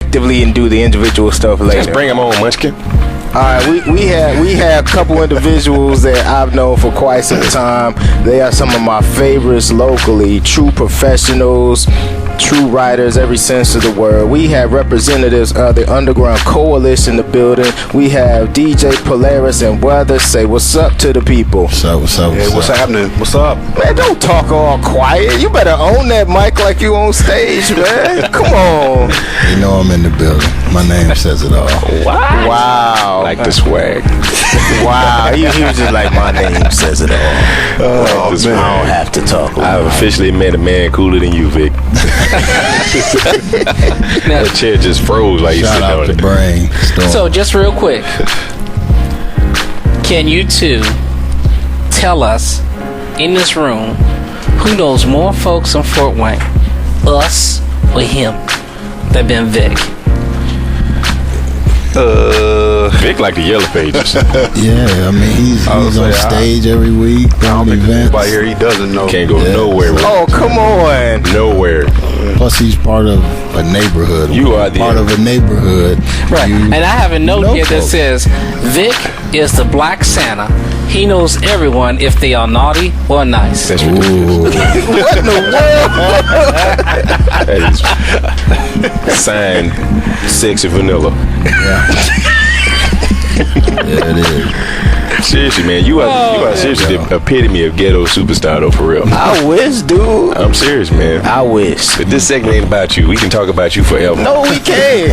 collectively and do the individual stuff later. Just bring them on, Munchkin. All right, we have a couple individuals that I've known for quite some time. They are some of my favorites locally, true professionals, true writers, every sense of the word. We have representatives of the Underground Coalition in the building. We have DJ Polaris and Weather. Say what's up to the people. What's up? Hey, what's happening? What's up? Man, don't talk all quiet. You better own that mic like you on stage, man. Come on. You know I'm in the building. My name says it all. Wow. Like the swag. Wow. He was just like, my name says it all. Oh, man. I don't have to talk. I've officially met a man cooler than you, Vic. That chair just froze like you Shout sitting out on to it. Brain Storm. So, just real quick, can you two tell us in this room who knows more folks in Fort Wayne, us or him, that been Vic? Vic like the Yellow Pages. Yeah, I mean he's on stage every week on events. Anybody here he doesn't know. Can't go nowhere with Oh, come on. nowhere. Plus he's part of a neighborhood. You are part of a neighborhood. Right. You And I have a note know here that folks. says Vic is the Black Santa. He knows everyone if they are naughty or nice. That's ridiculous. What in the world? That is signed Sexy Vanilla. Yeah, it is. Seriously, man, you are seriously the epitome of ghetto superstar, though, for real. I wish, dude. I'm serious, man. I wish. But this segment ain't about you. We can talk about you forever. No, we can't.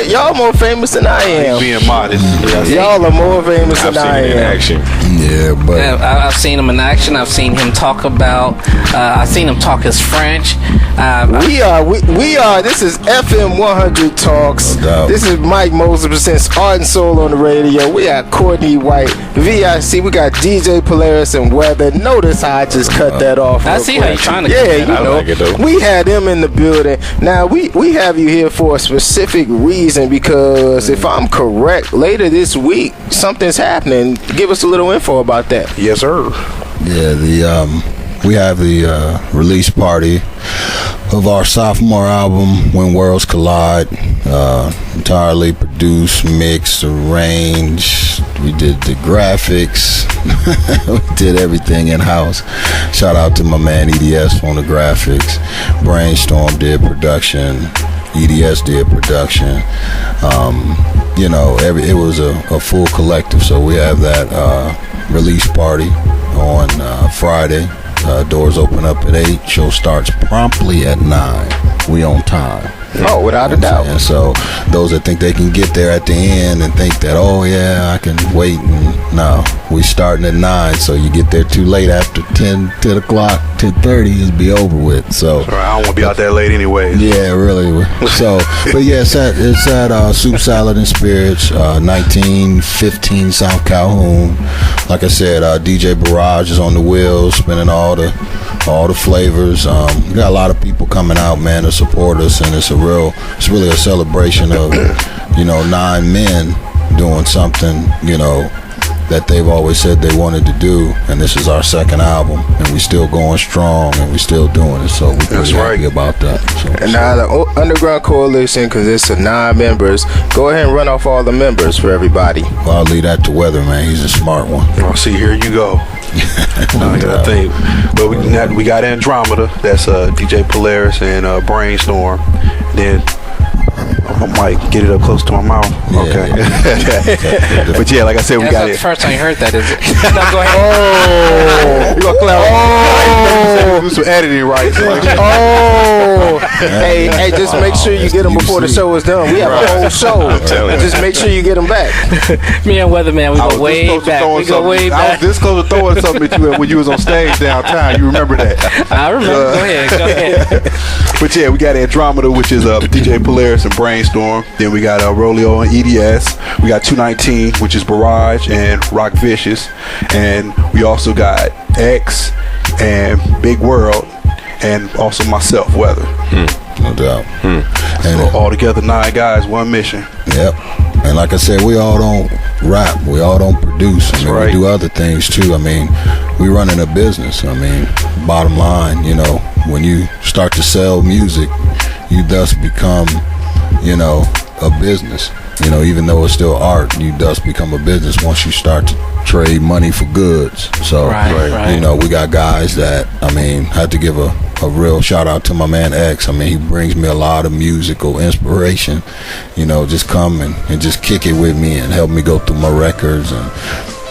Y'all more famous than I am. Being modest. Y'all are more famous I've than seen I it in am. action. Yeah, but I've seen him in action. I've seen him talk about. I've seen him talk his French. We are. This is FM100 Talks. No doubt. This is Mike Moser presents Art and Soul on the radio. We got Courtney White, VIC. We got DJ Polaris and Weather. Notice how I just cut that off. I real see quick. how you're trying to. Yeah, you I know, like it, though. we had them in the building. Now we have you here for a specific reason because if I'm correct, later this week something's happening. Give us a little info about that. Yes, sir. yeah, we have the release party of our sophomore album, When Worlds Collide. Entirely produced, mixed, arranged. We did the graphics. We did everything in-house. Shout out to my man EDS on the graphics. Brainstorm did production. EDS did production. It was a full collective. So we have that release party on Friday. Doors open up at 8. Show starts promptly at 9. We on time. Oh, without a doubt. And so those that think they can get there at the end and think that, oh yeah, I can wait, and no, we starting at 9, so you get there too late after 10 o'clock, 10:30, it'll be over with. So I don't want to be out that late anyway. yeah, really. So, but yeah, it's at Soup Salad and Spirits, 1915 South Calhoun. Like I said, DJ Barrage is on the wheels, spinning all the flavors. We got a lot of people coming out, man, to support us, and it's really a celebration of 9 men doing something that they've always said they wanted to do, and this is our second album, and we still going strong, and we still doing it, so we're pretty happy about that. And now the Underground Coalition, because it's 9 members, go ahead and run off all the members for everybody. Well, I'll leave that to Weather, man. He's a smart one. Oh, see, here you go. I think, but we got Andromeda. That's DJ Polaris and Brainstorm. Then I might get it up close to my mouth. Yeah. Okay. But yeah, like I said, we That's got not it. the first time you heard that, is it? No, go ahead. Oh, You gonna clarify? Do some editing, right? oh. Hey, just make sure you get them before the show is done. We have a whole show. telling you. Just make sure you get them back. Me and Weatherman, we go way back. We go way I back. was this close to throwing something at you when you was on stage downtown. You remember that? I remember. Go ahead. But yeah, we got Andromeda, which is DJ Polaris and Brainstorm. Then we got Rolio and EDS. We got 219, which is Barrage and Rock Vicious. And we also got X and Big World, and also myself, Weather. No doubt. So all together, 9 guys, 1 mission. Yep. And like I said, we all don't rap. We all don't produce. I mean, right. we do other things too. I mean, we running a business. I mean, bottom line, when you start to sell music, you thus become, you know, a business. You know, even though it's still art, you thus become a business once you start to trade money for goods. So, Right. you know, we got guys that, I mean, I had to give a real shout out to my man X. I mean, he brings me a lot of musical inspiration. You know, just come and just kick it with me and help me go through my records and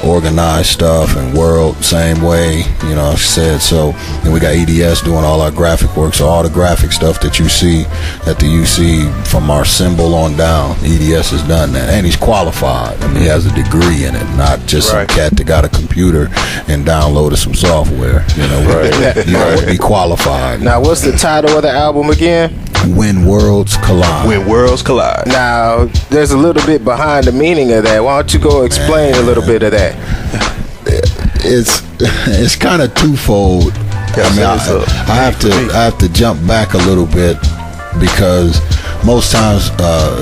organize stuff, and World same way, you know, I said. So, and we got EDS doing all our graphic work, so all the graphic stuff that you see at the UC from our symbol on down, EDS has done that, and he's qualified. I mean, he has a degree in it, not just some cat that got a computer and downloaded some software, you know. You know, be qualified. Now, what's the title of the album again? When Worlds Collide. When Worlds Collide. Now, there's a little bit behind the meaning of that. Why don't you go explain a little bit of that? It's kind of twofold. I mean, I have to jump back a little bit, because most times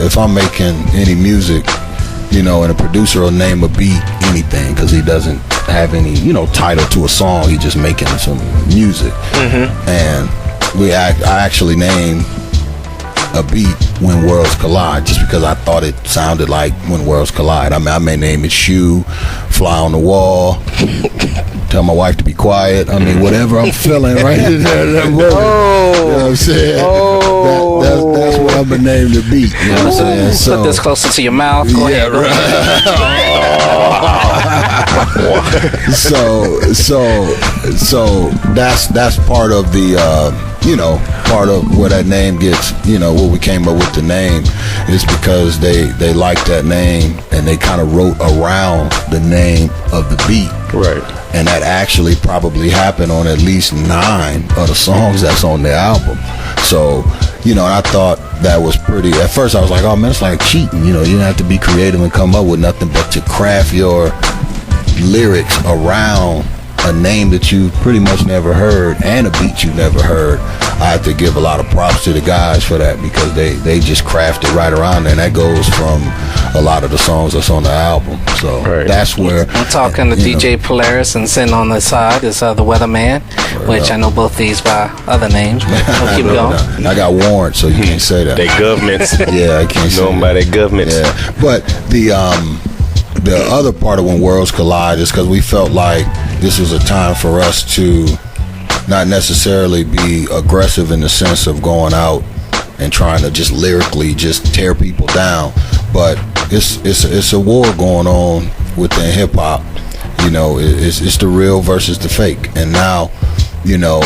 if I'm making any music, you know, and a producer will name a beat anything because he doesn't have any, you know, title to a song. He's just making some music. And I actually named a beat When Worlds Collide just because I thought it sounded like When Worlds Collide. I mean, I may name it Shoe, Fly on the Wall, Tell My Wife to Be Quiet. I mean, whatever I'm feeling right in there. You know what I'm saying? That's what I'm gonna name the beat. You know what I'm saying? So, put this closer to your mouth. Go ahead. So that's part of the you know, part of where that name gets, you know, what we came up with the name is because they liked that name and they kind of wrote around the name of the beat. Right. And that actually probably happened on at least 9 of the songs that's on the album. So, you know, and I thought that was pretty. At first I was like, oh man, it's like cheating. You know, you don't have to be creative and come up with nothing but to craft your lyrics around a name that you pretty much never heard and a beat you never heard. I have to give a lot of props to the guys for that, because they just crafted right around there, and that goes from a lot of the songs that's on the album. So that's where I'm talking to DJ Polaris, and sitting on the side is the Weatherman, which I know both these by other names, but we'll keep going. I got warrants, so you can't say that. They governments. Yeah, I can't say known by their governments. Yeah, but the other part of When Worlds Collide is because we felt like this was a time for us to not necessarily be aggressive in the sense of going out and trying to just lyrically just tear people down, but it's a war going on within hip hop. You know, it's the real versus the fake, and now, you know,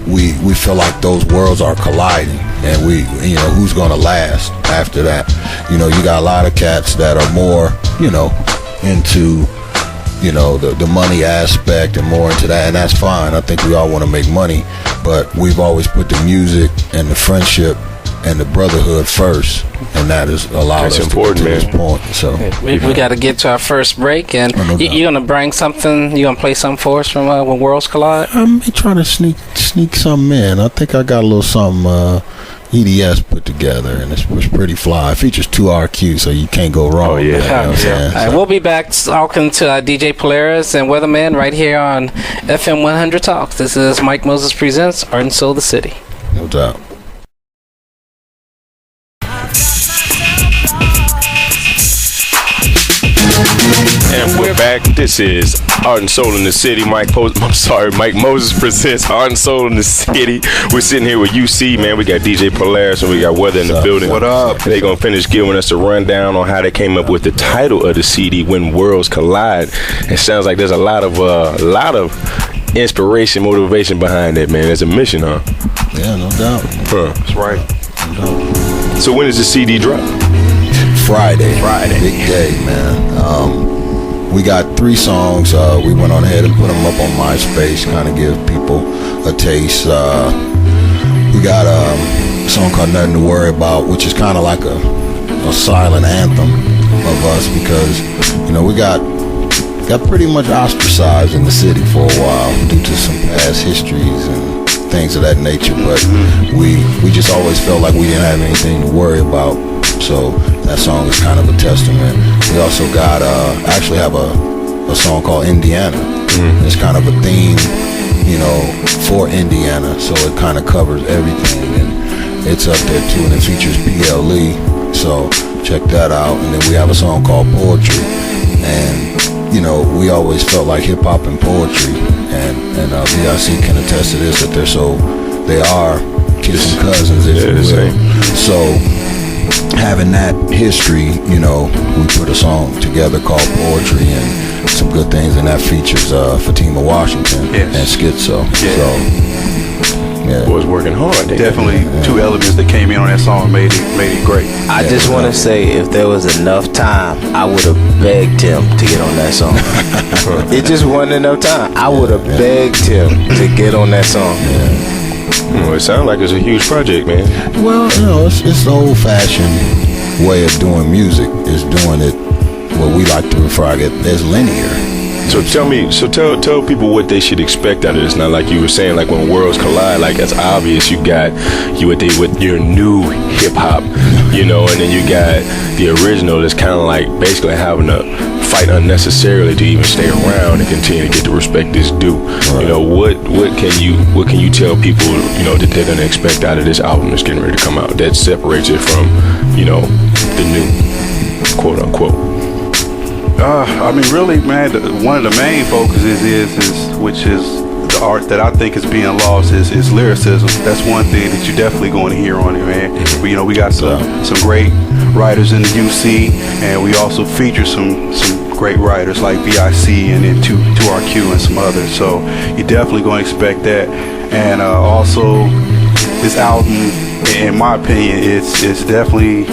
we feel like those worlds are colliding, and you know, who's gonna last after that? You know, you got a lot of cats that are more, you know, into, you know, the money aspect and more into that, and that's fine. I think we all want to make money, but we've always put the music and the friendship and the brotherhood first, and that has allowed us important, to get to this point. So we got to get to our first break, and you're gonna bring something. You're gonna play something for us from When Worlds Collide. I'm trying to sneak something in. I think I got a little something EDS put together, and it's pretty fly. It features 2RQ, so you can't go wrong. Oh yeah, you know what I'm saying? All right, we'll be back talking to DJ Polaris and Weatherman right here on FM100 Talks. This is Mike Moses Presents Art and Soul of the City. No doubt. And we're back. This is Art and Soul in the City. Mike Moses presents Art and Soul in the City. We're sitting here with UC, man. We got DJ Polaris and we got Weather in the building. What up? They're gonna finish giving us a rundown on how they came up with the title of the CD, When Worlds Collide. It sounds like there's a lot of inspiration, motivation behind it, man. There's a mission, huh? Yeah, no doubt. That's right. So when does the CD drop? Friday. Big day, man. We got 3 songs. We went on ahead and put them up on MySpace, kind of give people a taste. We got a song called Nothing to Worry About, which is kind of like a silent anthem of us, because, you know, we got pretty much ostracized in the city for a while due to some past histories and things of that nature, but we just always felt like we didn't have anything to worry about. So that song is kind of a testament. We also got actually have a song called Indiana. It's kind of a theme, you know, for Indiana, so it kind of covers everything. And It's up there too, and it features PLE. So check that out. And then we have a song called Poetry. And, you know, we always felt like hip hop and poetry. And VIC can attest to this, that they are kids and cousins, if you will. So having that history, you know, we put a song together called Poetry, and some good things, and that features Fatima Washington and Schizo. Yeah. So yeah. Boys working hard. Definitely two elements that came in on that song and made it great. I just want to say, if there was enough time, I would have begged him to get on that song. It just wasn't enough time. I would have begged him to get on that song. Well, it sounds like it's a huge project, man. Well, you know, it's the old-fashioned way of doing music, is doing it what we like to refer to as linear. So tell people what they should expect out of this. Now, like you were saying, like when worlds collide, like that's obvious. You got with your new hip hop, you know, and then you got the original that's kind of like basically having to fight unnecessarily to even stay around and continue to get the respect that's due. Right. You know, what can you tell people, you know, that they're gonna expect out of this album that's getting ready to come out that separates it from, you know, the new quote unquote. I mean, really, man, one of the main focuses is which is the art that I think is being lost is lyricism. That's one thing that you're definitely going to hear on it, man. You know, we got some great writers in the UC, and we also feature some great writers like VIC and then 2RQ and some others. So you're definitely going to expect that. And also, this album, in my opinion, it's definitely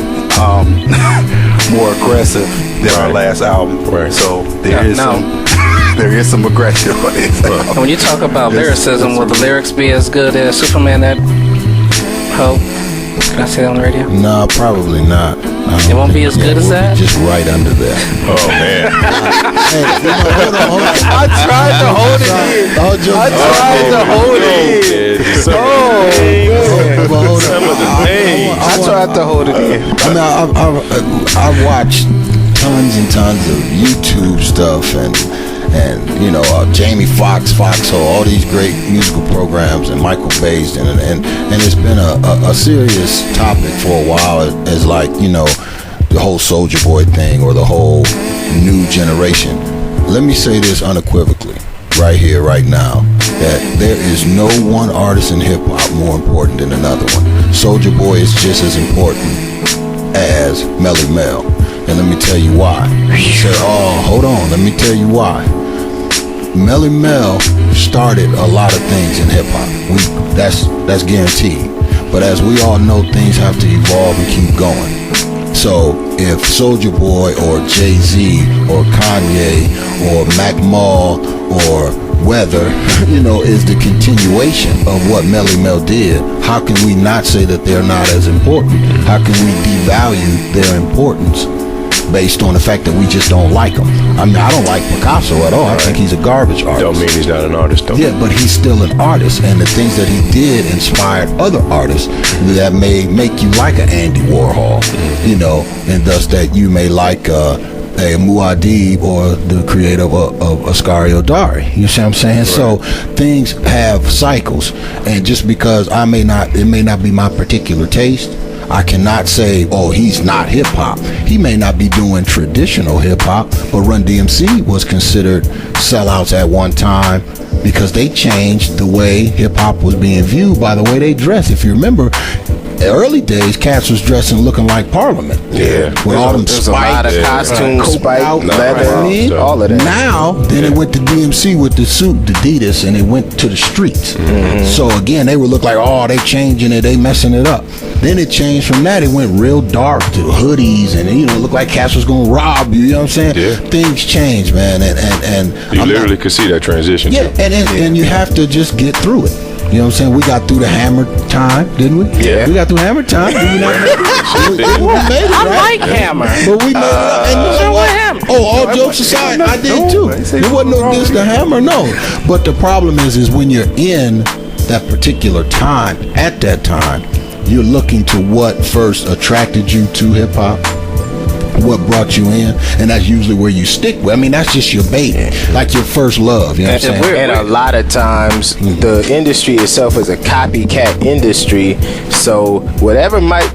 more aggressive than our last album. Right. So there is some aggression on it. When you talk about lyricism, will the lyrics be as good as Superman that Hope? Can I say that on the radio? No, probably not. It won't be as good as that? Just right under that. Oh, man. Hey, hold on. I tried to hold it in. I tried to hold it in. I tried to hold it in. I mean, I watched tons and tons of YouTube stuff and you know, Jamie Foxhole, all these great musical programs, and Michael Baisden, and it's been a serious topic for a while as like, you know, the whole Soulja Boy thing or the whole new generation. Let me say this unequivocally, right here, right now, that there is no one artist in hip hop more important than another one. Soulja Boy is just as important as Melly Mel. And let me tell you why. You say, oh, hold on, let me tell you why. Melly Mel started a lot of things in hip hop. That's guaranteed. But as we all know, things have to evolve and keep going. So if Soulja Boy or Jay-Z or Kanye or Mac Mall or Weather, you know, is the continuation of what Melly Mel did, how can we not say that they're not as important? How can we devalue their importance based on the fact that we just don't like him? I mean, I don't like Picasso at all. I think he's a garbage artist. Don't mean he's not an artist, though. Yeah, but he's still an artist, and the things that he did inspired other artists that may make you like an Andy Warhol, you know, and thus that you may like a Muad'Dib or the creator of Asghari Odari. You see what I'm saying? Right. So things have cycles, and just because it may not be my particular taste, I cannot say, oh, he's not hip hop. He may not be doing traditional hip hop, but Run DMC was considered sellouts at one time because they changed the way hip hop was being viewed by the way they dressed. If you remember, the early days, cats was dressing looking like Parliament. Yeah. With all them spikes. A lot of costumes, spikes, leather, all of that. Now, then it went to DMC with the suit, the Adidas, and it went to the streets. Mm-hmm. So again, they would look like, oh, they changing it, they messing it up. Then it changed from that. It went real dark to hoodies, and you know, it looked like cats was gonna rob you. You know what I'm saying? Yeah. Things change, man, and you literally could see that transition. Yeah, and you have to just get through it. You know what I'm saying? We got through the hammer time, didn't we? Yeah. We got through hammer time. Did we not? we made it, I right? like Hammer. But we made it up. And you know what? Hammer. Oh, all jokes aside, I did too. There wasn't no diss to Hammer, no. But the problem is when you're in that particular time, at that time, you're looking to what first attracted you to hip hop. what brought you in, and that's usually where you stick with. I mean, that's just your baby, like your first love. You know what I'm saying? And a lot of times, the industry itself is a copycat industry. So whatever might